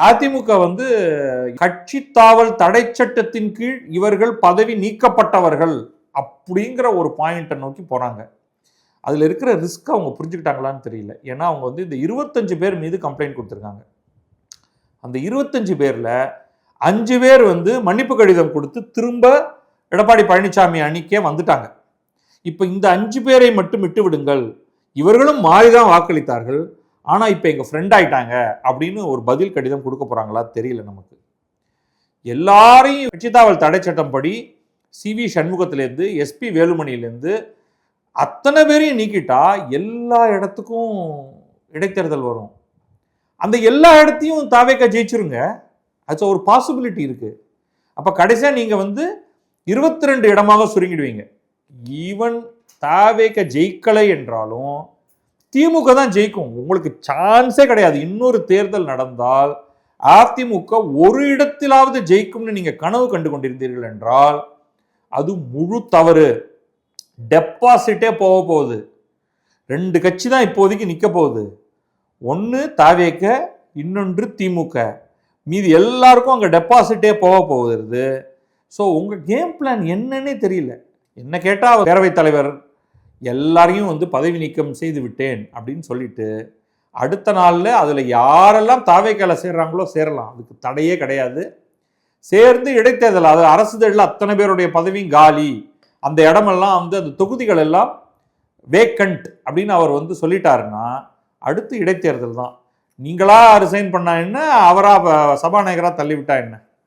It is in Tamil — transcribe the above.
அதிமுக வந்து கட்சி தாவல் தடை சட்டத்தின் கீழ் இவர்கள் பதவி நீக்கப்பட்டவர்கள் அப்படிங்கிற ஒரு பாயிண்ட்டை நோக்கி போறாங்க. அதுல இருக்கிற ரிஸ்க் அவங்க புரிஞ்சுக்கிட்டாங்களான்னு தெரியல. ஏன்னா அவங்க வந்து இந்த 25 பேர் மீது கம்ப்ளைண்ட் கொடுத்துருக்காங்க. அந்த 25 பேர்ல 5 பேர் வந்து மன்னிப்பு கடிதம் கொடுத்து திரும்ப எடப்பாடி பழனிசாமி அணிக்கே வந்துட்டாங்க. இப்ப இந்த 5 பேரை மட்டும் விட்டு விடுங்கள், இவர்களும் மாறிதான் வாக்களித்தார்கள், ஆனா இப்ப எங்க ஃப்ரெண்ட் ஆயிட்டாங்க அப்படின்னு ஒரு பதில் கடிதம் கொடுக்க போறாங்களா தெரியல நமக்கு. எல்லாரையும் கட்சித்தாவல் தடை சட்டம் படி சிவி சண்முகத்திலேருந்து எஸ்பி வேலுமணியிலேருந்து அத்தனை பேரையும் நீக்கிட்டா எல்லா இடத்துக்கும் இடைத்தேர்தல் வரும். அந்த எல்லா இடத்தையும் தாவேக்கா ஜெயிச்சிருங்க. அது ஒரு பாசிபிலிட்டி இருக்கு. அப்ப கடைசியா நீங்க வந்து 22 இடமாக சுருங்கிடுவீங்க. ஈவன் தாவேக்கா ஜெயிக்கலை என்றாலும் திமுக தான் ஜெயிக்கும். உங்களுக்கு சான்ஸே கிடையாது. இன்னொரு தேர்தல் நடந்தால் அதிமுக ஒரு இடத்திலாவது ஜெயிக்கும்னு நீங்க கனவு கண்டு கொண்டிருந்தீர்கள் என்றால் அது முழு தவறு. டெபாசிட்டே போக போகுது. 2 கட்சி தான் இப்போதைக்கு நிக்க போகுது. ஒன்று தாவேக்க, இன்னொன்று திமுக. மீதி எல்லாருக்கும் அங்கே டெபாசிட்டே போக போகுது. ஸோ உங்கள் கேம் பிளான் என்னன்னே தெரியல. என்ன கேட்டால் பேரவைத் தலைவர் எல்லாரையும் வந்து பதவி நீக்கம் செய்து விட்டேன் அப்படின்னு சொல்லிட்டு அடுத்த நாளில் அதில் யாரெல்லாம் தாவேக்கால சேர்றாங்களோ சேரலாம், அதுக்கு தடையே கிடையாது. சேர்ந்து இடைத்தேர்தல், அது அரசு தேர்தலில் அத்தனை பேருடைய பதவியும் காலி, அந்த இடமெல்லாம் வந்து அந்த தொகுதிகள் எல்லாம் வேக்கண்ட் அப்படின்னு அவர் வந்து சொல்லிட்டாருன்னா அடுத்து இடைத்தேர்தல் தான். நீங்களா ரிசைன் பண்ணா என்ன, அவரா சபாநாயகராக தள்ளிவிட்டா என்ன?